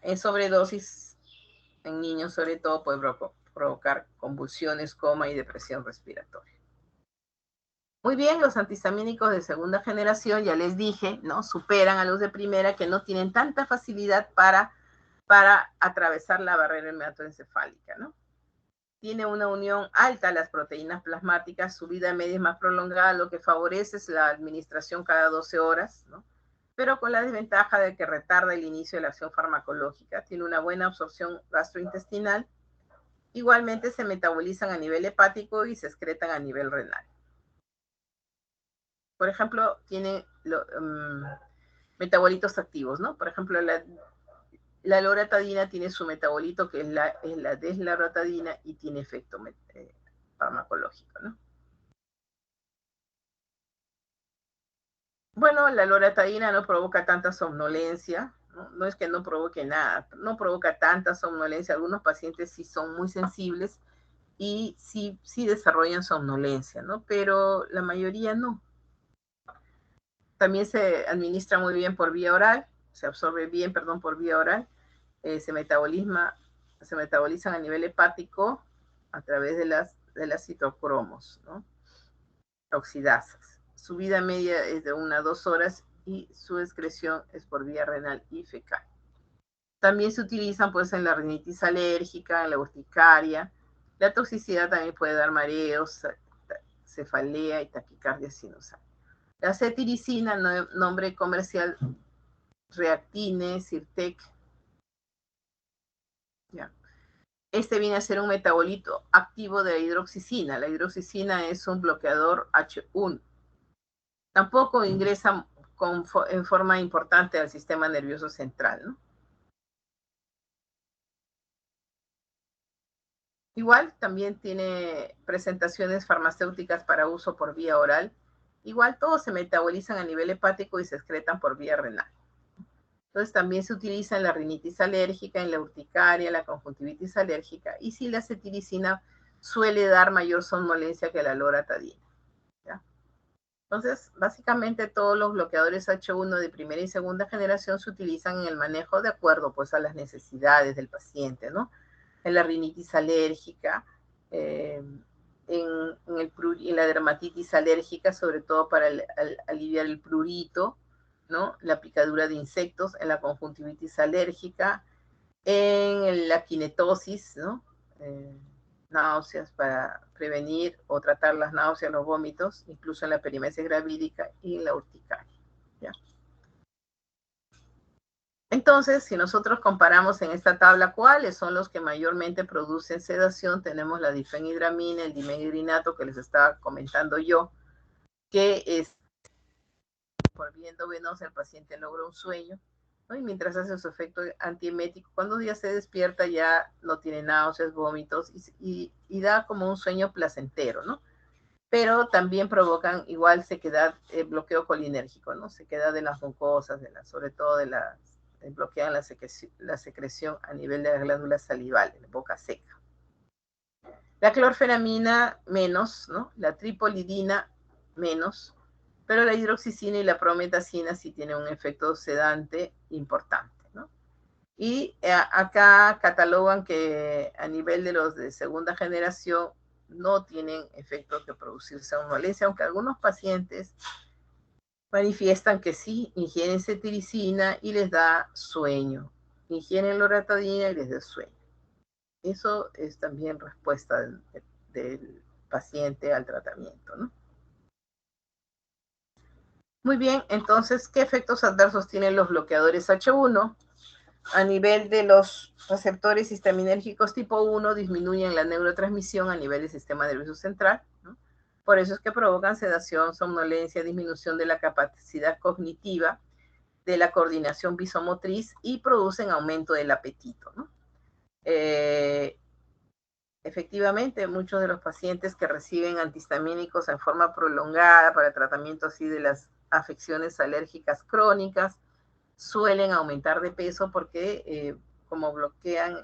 En sobredosis, en niños sobre todo, puede provocar convulsiones, coma y depresión respiratoria. Muy bien, los antihistamínicos de segunda generación, ya les dije, ¿no? Superan a los de primera, que no tienen tanta facilidad para atravesar la barrera hematoencefálica, ¿no? Tiene una unión alta a las proteínas plasmáticas, su vida media es más prolongada, lo que favorece es la administración cada 12 horas, ¿no? pero con la desventaja de que retarda el inicio de la acción farmacológica, tiene una buena absorción gastrointestinal, igualmente se metabolizan a nivel hepático y se excretan a nivel renal. Por ejemplo, tiene metabolitos activos, ¿no? Por ejemplo, la loratadina tiene su metabolito que es la desloratadina y tiene efecto farmacológico, ¿no? Bueno, la loratadina no provoca tanta somnolencia, ¿no? No es que no provoque nada, no provoca tanta somnolencia. Algunos pacientes sí son muy sensibles y sí desarrollan somnolencia, ¿no? Pero la mayoría no. También se administra muy bien por vía oral, se absorbe bien, perdón, por vía oral, se metabolizan a nivel hepático a través de las citocromos, ¿no? Oxidasas. Su vida media es de 1 a 2 horas y su excreción es por vía renal y fecal. También se utilizan pues en la rinitis alérgica, en la urticaria. La toxicidad también puede dar mareos, cefalea y taquicardia sinusal. La cetiricina, nombre comercial Reactine, Sirtec. ¿Ya? Este viene a ser un metabolito activo de la hidroxicina. La hidroxicina es un bloqueador H1. Tampoco ingresa en forma importante al sistema nervioso central, ¿no? Igual también tiene presentaciones farmacéuticas para uso por vía oral. Igual todos se metabolizan a nivel hepático y se excretan por vía renal. Entonces también se utiliza en la rinitis alérgica, en la urticaria, la conjuntivitis alérgica, y sí la cetiricina suele dar mayor somnolencia que la loratadina. ¿Ya? Entonces, básicamente todos los bloqueadores H1 de primera y segunda generación se utilizan en el manejo de acuerdo pues a las necesidades del paciente, ¿no? En la rinitis alérgica, en la dermatitis alérgica, sobre todo para aliviar el prurito, ¿no? La picadura de insectos, en la conjuntivitis alérgica, en la quinetosis, ¿no? Náuseas para prevenir o tratar las náuseas, los vómitos, incluso en la perimesis gravídica y en la urticaria. ¿Ya? Entonces, si nosotros comparamos en esta tabla cuáles son los que mayormente producen sedación, tenemos la difenhidramina, el dimedrinato que les estaba comentando yo, que es por vía endovenosa el paciente logra un sueño, ¿no? Y mientras hace su efecto antiemético, cuando ya se despierta ya no tiene náuseas, vómitos y da como un sueño placentero, ¿no? Pero también provocan igual sequedad, bloqueo colinérgico, ¿no? Sequedad de las mucosas, sobre todo bloquean la secreción a nivel de las glándulas salivales, boca seca. La clorfenamina menos, ¿no? La tripolidina menos, pero la hidroxicina y la prometacina sí tienen un efecto sedante importante, ¿no? Y acá catalogan que a nivel de los de segunda generación no tienen efecto que producir somnolencia, aunque algunos pacientes manifiestan que sí, ingieren cetiricina y les da sueño, ingieren loratadina y les da sueño. Eso es también respuesta del paciente al tratamiento, ¿no? Muy bien, entonces, ¿qué efectos adversos tienen los bloqueadores H1? A nivel de los receptores histaminérgicos tipo 1, disminuyen la neurotransmisión a nivel del sistema nervioso central, ¿no? Por eso es que provocan sedación, somnolencia, disminución de la capacidad cognitiva, de la coordinación visomotriz y producen aumento del apetito, ¿no? Efectivamente, muchos de los pacientes que reciben antihistamínicos en forma prolongada para tratamiento así de las afecciones alérgicas crónicas suelen aumentar de peso porque como bloquean,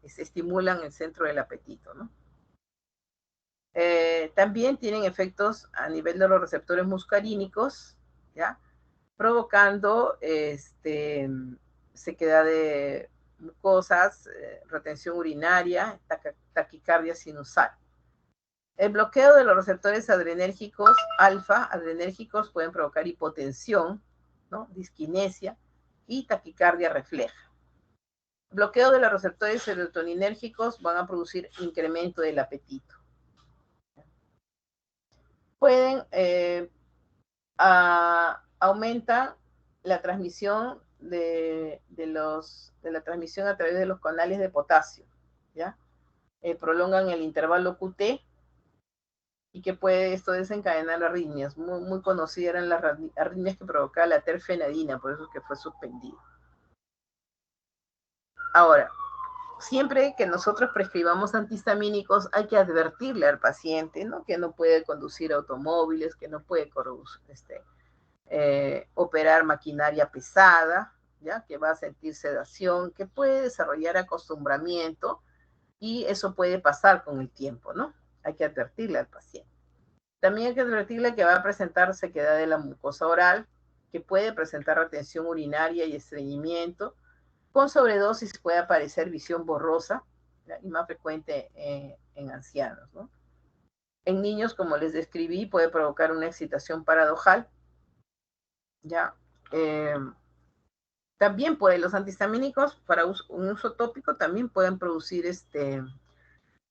se estimulan el centro del apetito, ¿no? También tienen efectos a nivel de los receptores muscarínicos, ¿ya? Provocando sequedad de mucosas, retención urinaria, taquicardia sinusal. El bloqueo de los receptores adrenérgicos alfa, adrenérgicos, pueden provocar hipotensión, ¿no? Disquinesia y taquicardia refleja. Bloqueo de los receptores serotoninérgicos van a producir incremento del apetito. Pueden aumentar la transmisión de la transmisión a través de los canales de potasio, ¿ya? Prolongan el intervalo QT y que puede esto desencadenar arritmias. Muy conocidas eran las arritmias que provocaba la terfenadina, por eso es que fue suspendido. Ahora, siempre que nosotros prescribamos antihistamínicos hay que advertirle al paciente, ¿no? Que no puede conducir automóviles, que no puede operar maquinaria pesada, ¿ya? Que va a sentir sedación, que puede desarrollar acostumbramiento y eso puede pasar con el tiempo, ¿no? Hay que advertirle al paciente. También hay que advertirle que va a presentar sequedad de la mucosa oral, que puede presentar retención urinaria y estreñimiento. Con sobredosis puede aparecer visión borrosa, ¿ya? Y más frecuente en ancianos, ¿no? En niños, como les describí, puede provocar una excitación paradojal, ¿ya? También los antihistamínicos para un uso tópico también pueden producir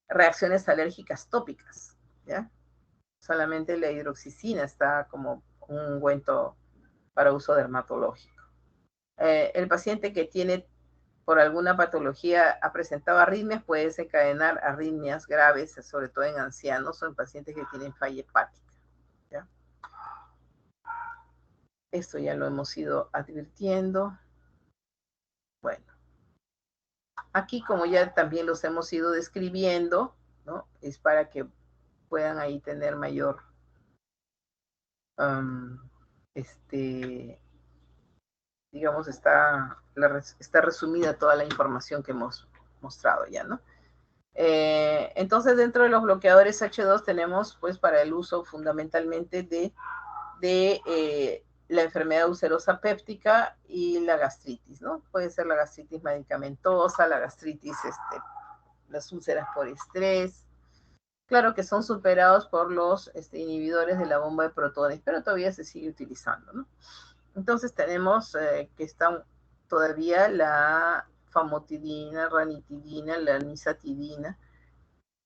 reacciones alérgicas tópicas, ¿ya? Solamente la hidroxicina está como un ungüento para uso dermatológico. El paciente que tiene por alguna patología ha presentado arritmias puede desencadenar arritmias graves, sobre todo en ancianos o en pacientes que tienen falla hepática, ¿ya? Esto ya lo hemos ido advirtiendo. Bueno, aquí como ya también los hemos ido describiendo, ¿no? Es para que puedan ahí tener mayor, digamos, está resumida toda la información que hemos mostrado ya, ¿no? Entonces, dentro de los bloqueadores H2 tenemos, pues, para el uso fundamentalmente de la enfermedad ulcerosa péptica y la gastritis, ¿no? Puede ser la gastritis medicamentosa, la gastritis, las úlceras por estrés. Claro que son superados por los inhibidores de la bomba de protones, pero todavía se sigue utilizando, ¿no? Entonces tenemos que están todavía la famotidina, ranitidina, la nisatidina,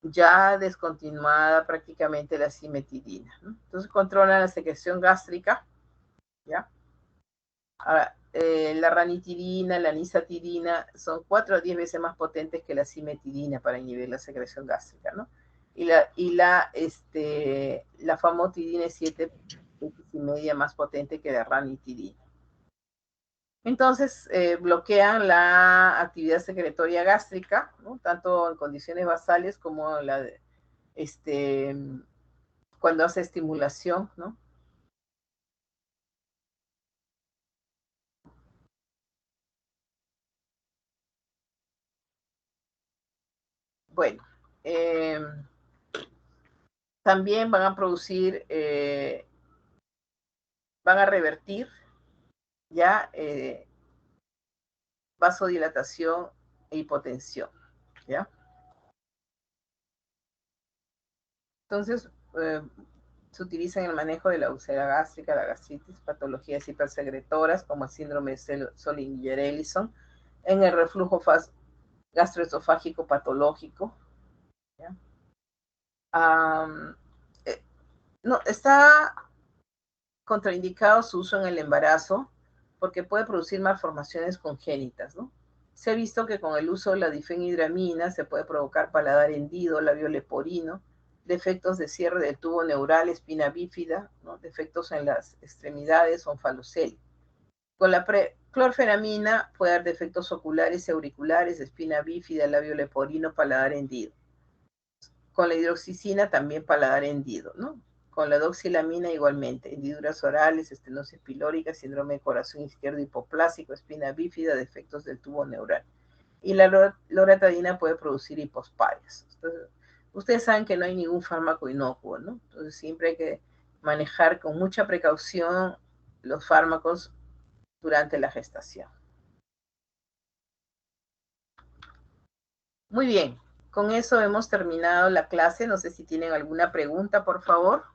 ya descontinuada prácticamente la cimetidina, ¿no? Entonces controlan la secreción gástrica, ¿ya? Ahora, la ranitidina, la nisatidina son 4 a 10 veces más potentes que la cimetidina para inhibir la secreción gástrica, ¿no? Y la famotidina es 7 veces y media más potente que la ranitidina. Entonces, bloquean la actividad secretoria gástrica, ¿no? Tanto en condiciones basales como cuando hace estimulación, ¿no? Bueno, también van a producir, van a revertir ya vasodilatación e hipotensión, ¿ya? Entonces, se utiliza en el manejo de la úlcera gástrica, la gastritis, patologías hipersecretoras como el síndrome de Solinger-Ellison, en el reflujo gastroesofágico patológico, ¿ya? No, está contraindicado su uso en el embarazo porque puede producir malformaciones congénitas, ¿no? Se ha visto que con el uso de la difenhidramina se puede provocar paladar hendido, labio leporino, defectos de cierre del tubo neural, espina bífida, ¿no? Defectos en las extremidades o onfalocele. Con la clorfenamina puede dar defectos oculares y auriculares, espina bífida, labio leporino, paladar hendido. Con la hidroxicina también paladar hendido, ¿no? Con la doxilamina igualmente, hendiduras orales, estenosis pilórica, síndrome de corazón izquierdo hipoplásico, espina bífida, defectos del tubo neural. Y la loratadina puede producir hipospadias. Entonces, ustedes saben que no hay ningún fármaco inocuo, ¿no? Entonces siempre hay que manejar con mucha precaución los fármacos durante la gestación. Muy bien, con eso hemos terminado la clase. No sé si tienen alguna pregunta, por favor.